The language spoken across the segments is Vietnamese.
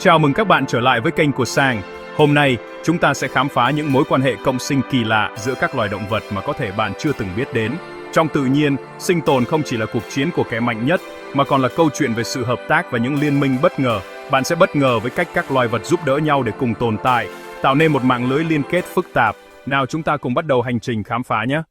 Chào mừng các bạn trở lại với kênh của Sang. Hôm nay, chúng ta sẽ khám phá những mối quan hệ cộng sinh kỳ lạ giữa các loài động vật mà có thể bạn chưa từng biết đến. Trong tự nhiên, sinh tồn không chỉ là cuộc chiến của kẻ mạnh nhất, mà còn là câu chuyện về sự hợp tác và những liên minh bất ngờ. Bạn sẽ bất ngờ với cách các loài vật giúp đỡ nhau để cùng tồn tại, tạo nên một mạng lưới liên kết phức tạp. Nào chúng ta cùng bắt đầu hành trình khám phá nhé!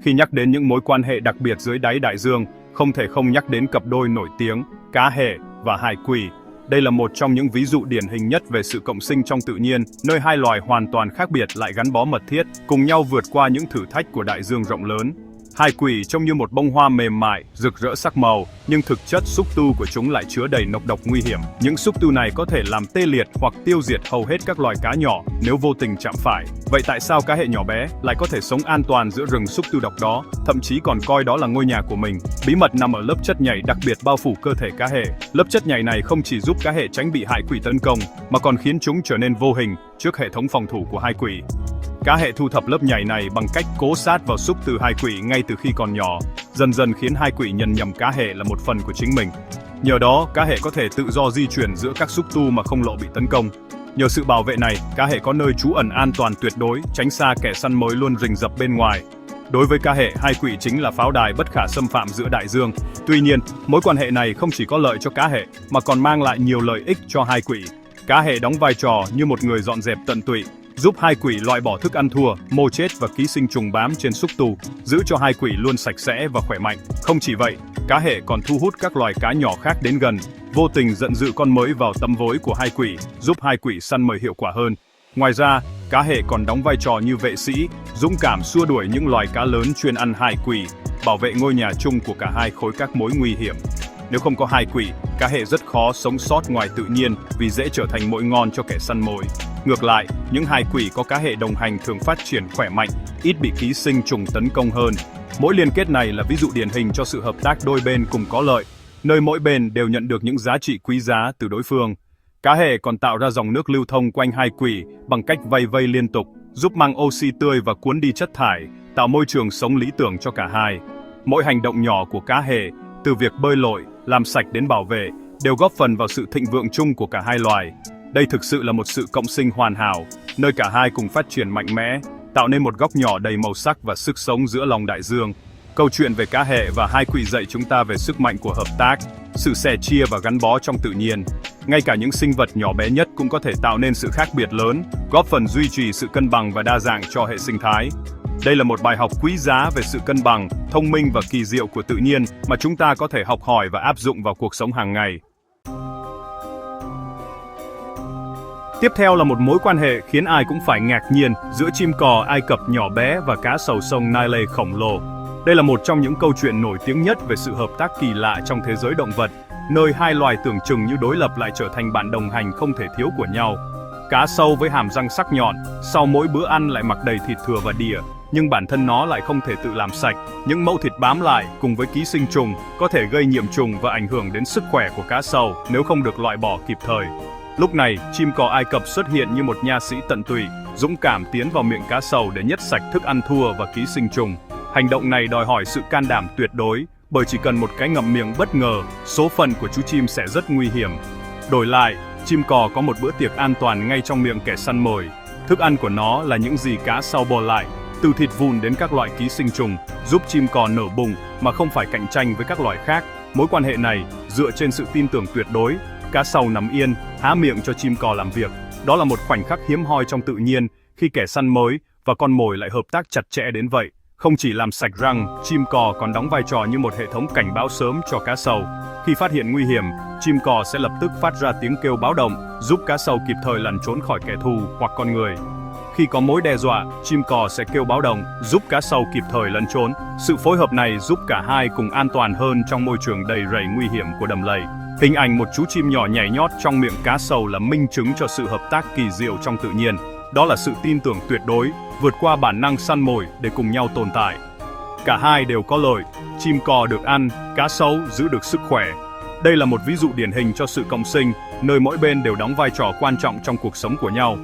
Khi nhắc đến những mối quan hệ đặc biệt dưới đáy đại dương, không thể không nhắc đến cặp đôi nổi tiếng, cá hề và hải quỷ. Đây là một trong những ví dụ điển hình nhất về sự cộng sinh trong tự nhiên, nơi hai loài hoàn toàn khác biệt lại gắn bó mật thiết, cùng nhau vượt qua những thử thách của đại dương rộng lớn. Hải quỷ trông như một bông hoa mềm mại, rực rỡ sắc màu, nhưng thực chất xúc tu của chúng lại chứa đầy nọc độc nguy hiểm. Những xúc tu này có thể làm tê liệt hoặc tiêu diệt hầu hết các loài cá nhỏ nếu vô tình chạm phải. Vậy tại sao cá hề nhỏ bé lại có thể sống an toàn giữa rừng xúc tu độc đó, thậm chí còn coi đó là ngôi nhà của mình? Bí mật nằm ở lớp chất nhầy đặc biệt bao phủ cơ thể cá hề. Lớp chất nhầy này không chỉ giúp cá hề tránh bị hải quỷ tấn công, mà còn khiến chúng trở nên vô hình trước hệ thống phòng thủ của hải quỷ. Cá hề thu thập lớp nhầy này bằng cách cố sát vào xúc từ hải quỷ ngay từ khi còn nhỏ, dần dần khiến hải quỷ nhận nhầm cá hề là một phần của chính mình. Nhờ đó, cá hề có thể tự do di chuyển giữa các xúc tu mà không lộ bị tấn công. Nhờ sự bảo vệ này, cá hề có nơi trú ẩn an toàn tuyệt đối, tránh xa kẻ săn mồi luôn rình rập bên ngoài. Đối với cá hề, hải quỷ chính là pháo đài bất khả xâm phạm giữa đại dương. Tuy nhiên, mối quan hệ này không chỉ có lợi cho cá hề, mà còn mang lại nhiều lợi ích cho hải quỷ. Cá hề đóng vai trò như một người dọn dẹp tận tụy, giúp hải quỷ loại bỏ thức ăn thua, mô chết và ký sinh trùng bám trên xúc tu, giữ cho hải quỷ luôn sạch sẽ và khỏe mạnh. Không chỉ vậy, cá hề còn thu hút các loài cá nhỏ khác đến gần, vô tình dẫn dụ con mới vào tấm vối của hải quỷ, giúp hải quỷ săn mồi hiệu quả hơn. Ngoài ra, cá hề còn đóng vai trò như vệ sĩ, dũng cảm xua đuổi những loài cá lớn chuyên ăn hải quỷ, bảo vệ ngôi nhà chung của cả hai khối các mối nguy hiểm. Nếu không có hải quỷ, cá hề rất khó sống sót ngoài tự nhiên vì dễ trở thành mồi ngon cho kẻ săn mồi. Ngược lại, những hải quỷ có cá hề đồng hành thường phát triển khỏe mạnh, ít bị ký sinh trùng tấn công hơn. Mỗi liên kết này là ví dụ điển hình cho sự hợp tác đôi bên cùng có lợi, nơi mỗi bên đều nhận được những giá trị quý giá từ đối phương. Cá hề còn tạo ra dòng nước lưu thông quanh hải quỷ bằng cách vây vây liên tục, giúp mang oxy tươi và cuốn đi chất thải, tạo môi trường sống lý tưởng cho cả hai. Mỗi hành động nhỏ của cá hề, từ việc bơi lội, làm sạch đến bảo vệ, đều góp phần vào sự thịnh vượng chung của cả hai loài. Đây thực sự là một sự cộng sinh hoàn hảo, nơi cả hai cùng phát triển mạnh mẽ, tạo nên một góc nhỏ đầy màu sắc và sức sống giữa lòng đại dương. Câu chuyện về cá hề và hải quỷ dạy chúng ta về sức mạnh của hợp tác, sự sẻ chia và gắn bó trong tự nhiên. Ngay cả những sinh vật nhỏ bé nhất cũng có thể tạo nên sự khác biệt lớn, góp phần duy trì sự cân bằng và đa dạng cho hệ sinh thái. Đây là một bài học quý giá về sự cân bằng, thông minh và kỳ diệu của tự nhiên mà chúng ta có thể học hỏi và áp dụng vào cuộc sống hàng ngày. Tiếp theo là một mối quan hệ khiến ai cũng phải ngạc nhiên giữa chim cò Ai Cập nhỏ bé và cá sầu sông Nile khổng lồ. Đây là một trong những câu chuyện nổi tiếng nhất về sự hợp tác kỳ lạ trong thế giới động vật, nơi hai loài tưởng chừng như đối lập lại trở thành bạn đồng hành không thể thiếu của nhau. Cá sâu với hàm răng sắc nhọn, sau mỗi bữa ăn lại mặc đầy thịt thừa và đỉa, nhưng bản thân nó lại không thể tự làm sạch. Những mẫu thịt bám lại cùng với ký sinh trùng có thể gây nhiễm trùng và ảnh hưởng đến sức khỏe của cá sầu nếu không được loại bỏ kịp thời. Lúc này, chim cò Ai Cập xuất hiện như một nha sĩ tận tụy, dũng cảm tiến vào miệng cá sầu để nhét sạch thức ăn thua và ký sinh trùng. Hành động này đòi hỏi sự can đảm tuyệt đối, bởi chỉ cần một cái ngậm miệng bất ngờ, số phận của chú chim sẽ rất nguy hiểm. Đổi lại, chim cò có một bữa tiệc an toàn ngay trong miệng kẻ săn mồi. Thức ăn của nó là những gì cá sấu bỏ lại, từ thịt vụn đến các loại ký sinh trùng, giúp chim cò nở bụng mà không phải cạnh tranh với các loài khác. Mối quan hệ này dựa trên sự tin tưởng tuyệt đối. Cá sấu nằm yên, há miệng cho chim cò làm việc. Đó là một khoảnh khắc hiếm hoi trong tự nhiên khi kẻ săn mồi và con mồi lại hợp tác chặt chẽ đến vậy. Không chỉ làm sạch răng, chim cò còn đóng vai trò như một hệ thống cảnh báo sớm cho cá sấu. Khi phát hiện nguy hiểm, chim cò sẽ lập tức phát ra tiếng kêu báo động, giúp cá sấu kịp thời lẩn trốn khỏi kẻ thù hoặc con người. Khi có mối đe dọa, chim cò sẽ kêu báo động, giúp cá sấu kịp thời lẩn trốn. Sự phối hợp này giúp cả hai cùng an toàn hơn trong môi trường đầy rẫy nguy hiểm của đầm lầy. Hình ảnh một chú chim nhỏ nhảy nhót trong miệng cá sấu là minh chứng cho sự hợp tác kỳ diệu trong tự nhiên. Đó là sự tin tưởng tuyệt đối, vượt qua bản năng săn mồi để cùng nhau tồn tại. Cả hai đều có lợi, chim cò được ăn, cá sấu giữ được sức khỏe. Đây là một ví dụ điển hình cho sự cộng sinh, nơi mỗi bên đều đóng vai trò quan trọng trong cuộc sống của nhau.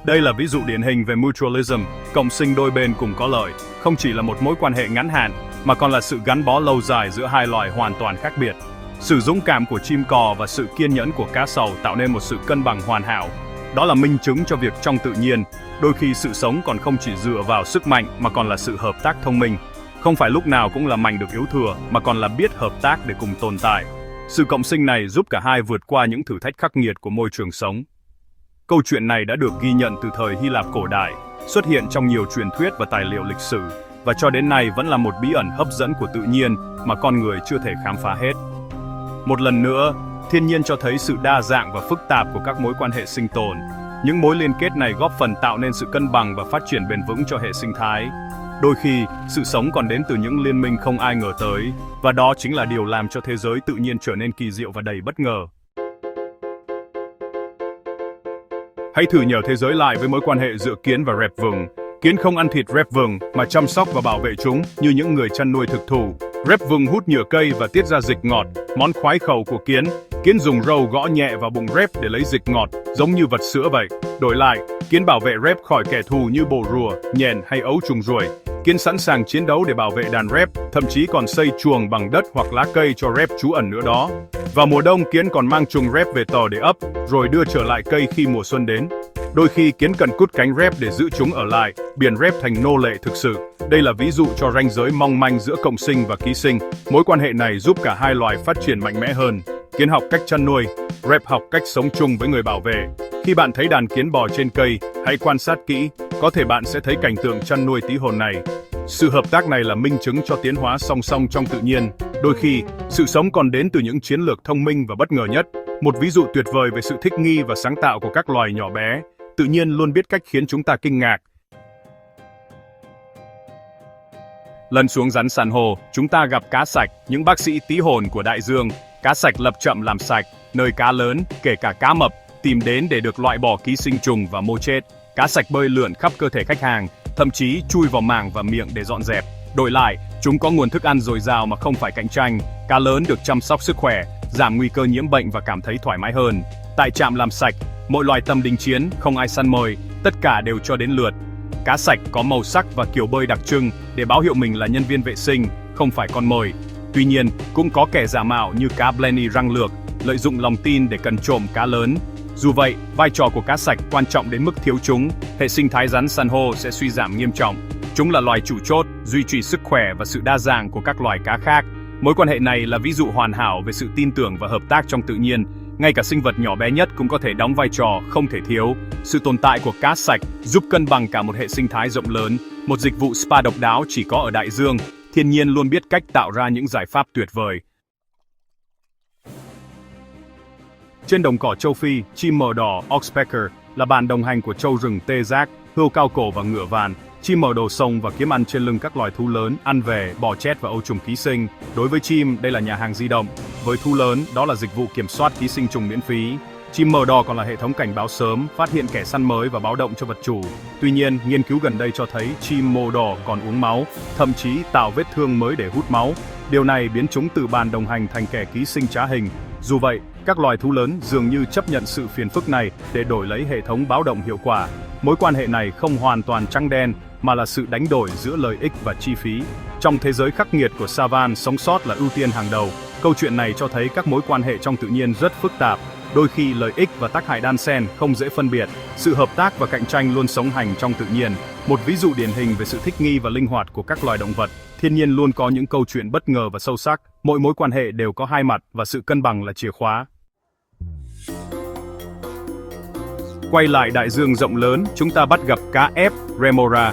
Đây là ví dụ điển hình về mutualism, cộng sinh đôi bên cùng có lợi, không chỉ là một mối quan hệ ngắn hạn, mà còn là sự gắn bó lâu dài giữa hai loài hoàn toàn khác biệt. Sự dũng cảm của chim cò và sự kiên nhẫn của cá sấu tạo nên một sự cân bằng hoàn hảo. Đó là minh chứng cho việc trong tự nhiên, đôi khi sự sống còn không chỉ dựa vào sức mạnh mà còn là sự hợp tác thông minh. Không phải lúc nào cũng là mạnh được yếu thừa, mà còn là biết hợp tác để cùng tồn tại. Sự cộng sinh này giúp cả hai vượt qua những thử thách khắc nghiệt của môi trường sống. Câu chuyện này đã được ghi nhận từ thời Hy Lạp cổ đại, xuất hiện trong nhiều truyền thuyết và tài liệu lịch sử, và cho đến nay vẫn là một bí ẩn hấp dẫn của tự nhiên mà con người chưa thể khám phá hết. Một lần nữa, thiên nhiên cho thấy sự đa dạng và phức tạp của các mối quan hệ sinh tồn. Những mối liên kết này góp phần tạo nên sự cân bằng và phát triển bền vững cho hệ sinh thái. Đôi khi, sự sống còn đến từ những liên minh không ai ngờ tới, và đó chính là điều làm cho thế giới tự nhiên trở nên kỳ diệu và đầy bất ngờ. Hãy thử nhờ thế giới lại với mối quan hệ giữa kiến và rệp vừng. Kiến không ăn thịt rệp vừng mà chăm sóc và bảo vệ chúng như những người chăn nuôi thực thụ. Rệp vừng hút nhựa cây và tiết ra dịch ngọt, món khoái khẩu của kiến. Kiến dùng râu gõ nhẹ vào bụng rệp để lấy dịch ngọt, giống như vật sữa vậy. Đổi lại, kiến bảo vệ rệp khỏi kẻ thù như bồ rùa, nhện hay ấu trùng ruồi. Kiến sẵn sàng chiến đấu để bảo vệ đàn rệp, thậm chí còn xây chuồng bằng đất hoặc lá cây cho rệp trú ẩn nữa đó. Vào mùa đông, kiến còn mang trùng rệp về tò để ấp, rồi đưa trở lại cây khi mùa xuân đến. Đôi khi kiến cần cút cánh rệp để giữ chúng ở lại, biến rệp thành nô lệ thực sự. Đây là ví dụ cho ranh giới mong manh giữa cộng sinh và ký sinh. Mối quan hệ này giúp cả hai loài phát triển mạnh mẽ hơn. Kiến học cách chăn nuôi, rệp học cách sống chung với người bảo vệ. Khi bạn thấy đàn kiến bò trên cây, hãy quan sát kỹ, có thể bạn sẽ thấy cảnh tượng chăn nuôi tí hon này. Sự hợp tác này là minh chứng cho tiến hóa song song trong tự nhiên. Đôi khi, sự sống còn đến từ những chiến lược thông minh và bất ngờ nhất. Một ví dụ tuyệt vời về sự thích nghi và sáng tạo của các loài nhỏ bé. Tự nhiên luôn biết cách khiến chúng ta kinh ngạc. Lần xuống rắn san hô, chúng ta gặp cá sạch, những bác sĩ tí hồn của đại dương. Cá sạch lập trạm làm sạch, nơi cá lớn, kể cả cá mập, tìm đến để được loại bỏ ký sinh trùng và mô chết. Cá sạch bơi lượn khắp cơ thể khách hàng, thậm chí chui vào màng và miệng để dọn dẹp. Đổi lại, chúng có nguồn thức ăn dồi dào mà không phải cạnh tranh. Cá lớn được chăm sóc sức khỏe, giảm nguy cơ nhiễm bệnh và cảm thấy thoải mái hơn. Tại trạm làm sạch, mỗi loài tâm đình chiến, không ai săn mồi, tất cả đều cho đến lượt. Cá sạch có màu sắc và kiểu bơi đặc trưng để báo hiệu mình là nhân viên vệ sinh, không phải con mồi. Tuy nhiên, cũng có kẻ giả mạo như cá Blenny răng lược, lợi dụng lòng tin để cần trộm cá lớn. Dù vậy, vai trò của cá sạch quan trọng đến mức thiếu chúng, hệ sinh thái rắn san hô sẽ suy giảm nghiêm trọng. Chúng là loài chủ chốt, duy trì sức khỏe và sự đa dạng của các loài cá khác. Mối quan hệ này là ví dụ hoàn hảo về sự tin tưởng và hợp tác trong tự nhiên. Ngay cả sinh vật nhỏ bé nhất cũng có thể đóng vai trò không thể thiếu. Sự tồn tại của cá sạch giúp cân bằng cả một hệ sinh thái rộng lớn, một dịch vụ spa độc đáo chỉ có ở đại dương. Thiên nhiên luôn biết cách tạo ra những giải pháp tuyệt vời. Trên đồng cỏ châu Phi, chim mờ đỏ Oxpecker là bạn đồng hành của trâu rừng tê giác, hươu cao cổ và ngựa vàn. Chim mờ đồ sông và kiếm ăn trên lưng các loài thú lớn, ăn về, bò chết và ấu trùng ký sinh. Đối với chim, đây là nhà hàng di động. Với thú lớn, đó là dịch vụ kiểm soát ký sinh trùng miễn phí. Chim mờ đỏ còn là hệ thống cảnh báo sớm, phát hiện kẻ săn mới và báo động cho vật chủ. Tuy nhiên, nghiên cứu gần đây cho thấy chim mờ đỏ còn uống máu, thậm chí tạo vết thương mới để hút máu. Điều này biến chúng từ bạn đồng hành thành kẻ ký sinh trá hình. Dù vậy, các loài thú lớn dường như chấp nhận sự phiền phức này để đổi lấy hệ thống báo động hiệu quả. Mối quan hệ này không hoàn toàn trắng đen, mà là sự đánh đổi giữa lợi ích và chi phí. Trong thế giới khắc nghiệt của savan, sống sót là ưu tiên hàng đầu. Câu chuyện này cho thấy các mối quan hệ trong tự nhiên rất phức tạp. Đôi khi lợi ích và tác hại đan xen không dễ phân biệt. Sự hợp tác và cạnh tranh luôn sống hành trong tự nhiên. Một ví dụ điển hình về sự thích nghi và linh hoạt của các loài động vật. Thiên nhiên luôn có những câu chuyện bất ngờ và sâu sắc. Mỗi mối quan hệ đều có hai mặt và sự cân bằng là chìa khóa. Quay lại đại dương rộng lớn, chúng ta bắt gặp cá ép Remora,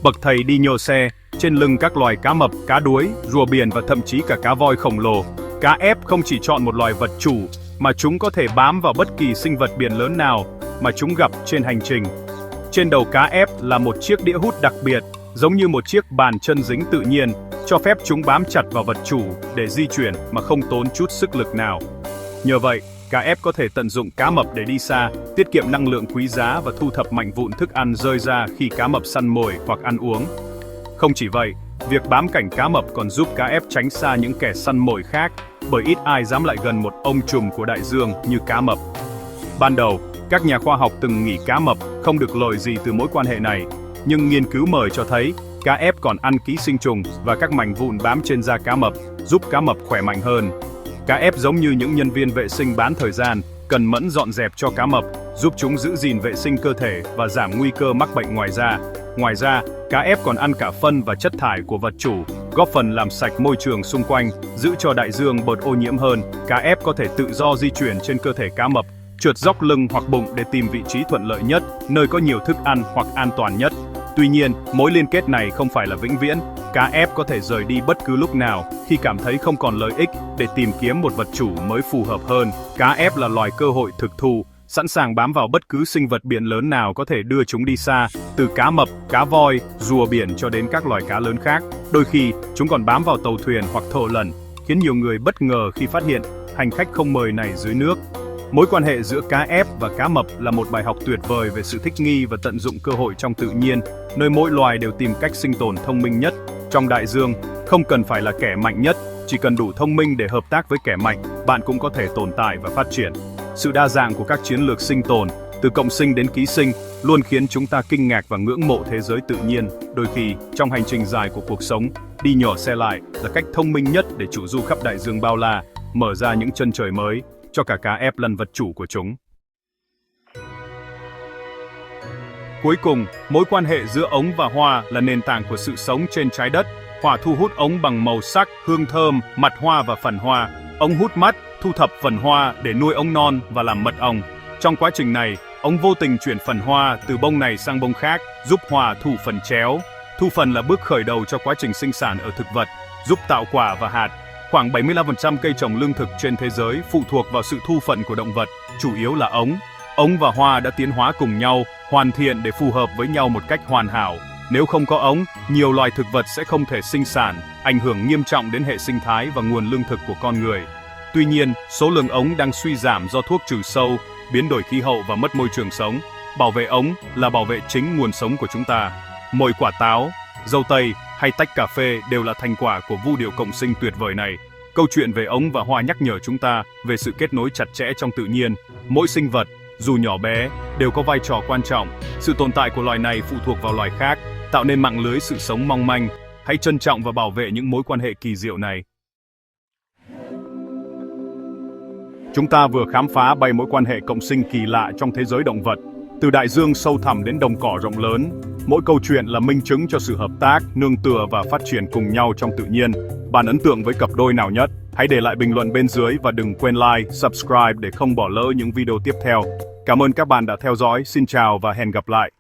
bậc thầy đi nhờ xe, trên lưng các loài cá mập, cá đuối, rùa biển và thậm chí cả cá voi khổng lồ. Cá ép không chỉ chọn một loài vật chủ, mà chúng có thể bám vào bất kỳ sinh vật biển lớn nào mà chúng gặp trên hành trình. Trên đầu cá ép là một chiếc đĩa hút đặc biệt, giống như một chiếc bàn chân dính tự nhiên, cho phép chúng bám chặt vào vật chủ để di chuyển mà không tốn chút sức lực nào. Nhờ vậy, cá ép có thể tận dụng cá mập để đi xa, tiết kiệm năng lượng quý giá và thu thập mảnh vụn thức ăn rơi ra khi cá mập săn mồi hoặc ăn uống. Không chỉ vậy, việc bám cảnh cá mập còn giúp cá ép tránh xa những kẻ săn mồi khác, bởi ít ai dám lại gần một ông trùm của đại dương như cá mập. Ban đầu, các nhà khoa học từng nghĩ cá mập không được lợi gì từ mối quan hệ này, nhưng nghiên cứu mới cho thấy cá ép còn ăn ký sinh trùng và các mảnh vụn bám trên da cá mập, giúp cá mập khỏe mạnh hơn. Cá ép giống như những nhân viên vệ sinh bán thời gian, cần mẫn dọn dẹp cho cá mập, giúp chúng giữ gìn vệ sinh cơ thể và giảm nguy cơ mắc bệnh Ngoài ra, cá ép còn ăn cả phân và chất thải của vật chủ, góp phần làm sạch môi trường xung quanh, giữ cho đại dương bớt ô nhiễm hơn. Cá ép có thể tự do di chuyển trên cơ thể cá mập, trượt dọc lưng hoặc bụng để tìm vị trí thuận lợi nhất, nơi có nhiều thức ăn hoặc an toàn nhất. Tuy nhiên, mối liên kết này không phải là vĩnh viễn. Cá ép có thể rời đi bất cứ lúc nào khi cảm thấy không còn lợi ích để tìm kiếm một vật chủ mới phù hợp hơn. Cá ép là loài cơ hội thực thụ, sẵn sàng bám vào bất cứ sinh vật biển lớn nào có thể đưa chúng đi xa, từ cá mập, cá voi, rùa biển cho đến các loài cá lớn khác. Đôi khi, chúng còn bám vào tàu thuyền hoặc thợ lặn, khiến nhiều người bất ngờ khi phát hiện hành khách không mời này dưới nước. Mối quan hệ giữa cá ép và cá mập là một bài học tuyệt vời về sự thích nghi và tận dụng cơ hội trong tự nhiên, nơi mỗi loài đều tìm cách sinh tồn thông minh nhất. Trong đại dương, không cần phải là kẻ mạnh nhất, chỉ cần đủ thông minh để hợp tác với kẻ mạnh, bạn cũng có thể tồn tại và phát triển. Sự đa dạng của các chiến lược sinh tồn, từ cộng sinh đến ký sinh, luôn khiến chúng ta kinh ngạc và ngưỡng mộ thế giới tự nhiên. Đôi khi, trong hành trình dài của cuộc sống, đi nhỏ xe lại là cách thông minh nhất để chủ du khắp đại dương bao la, mở ra những chân trời mới cho cả cá ép lẫn vật chủ của chúng. Cuối cùng, mối quan hệ giữa ống và hoa là nền tảng của sự sống trên trái đất. Hoa thu hút ống bằng màu sắc, hương thơm, mặt hoa và phần hoa. Ống hút mắt, thu thập phần hoa để nuôi ong non và làm mật ong. Trong quá trình này, ống vô tình chuyển phần hoa từ bông này sang bông khác, giúp hoa thu phần chéo. Thu phần là bước khởi đầu cho quá trình sinh sản ở thực vật, giúp tạo quả và hạt. Khoảng 75% cây trồng lương thực trên thế giới phụ thuộc vào sự thu phần của động vật, chủ yếu là ống. Ống và hoa đã tiến hóa cùng nhau, hoàn thiện để phù hợp với nhau một cách hoàn hảo. Nếu không có ống, nhiều loài thực vật sẽ không thể sinh sản, ảnh hưởng nghiêm trọng đến hệ sinh thái và nguồn lương thực của con người. Tuy nhiên, số lượng ống đang suy giảm do thuốc trừ sâu, biến đổi khí hậu và mất môi trường sống. Bảo vệ ống là bảo vệ chính nguồn sống của chúng ta. Mỗi quả táo, dâu tây hay tách cà phê đều là thành quả của vu điệu cộng sinh tuyệt vời này. Câu chuyện về ống và hoa nhắc nhở chúng ta về sự kết nối chặt chẽ trong tự nhiên. Mỗi sinh vật, dù nhỏ bé, đều có vai trò quan trọng. Sự tồn tại của loài này phụ thuộc vào loài khác, tạo nên mạng lưới sự sống mong manh. Hãy trân trọng và bảo vệ những mối quan hệ kỳ diệu này. Chúng ta vừa khám phá 7 mối quan hệ cộng sinh kỳ lạ trong thế giới động vật. Từ đại dương sâu thẳm đến đồng cỏ rộng lớn, mỗi câu chuyện là minh chứng cho sự hợp tác, nương tựa và phát triển cùng nhau trong tự nhiên. Bạn ấn tượng với cặp đôi nào nhất? Hãy để lại bình luận bên dưới và đừng quên like, subscribe để không bỏ lỡ những video tiếp theo. Cảm ơn các bạn đã theo dõi, xin chào và hẹn gặp lại.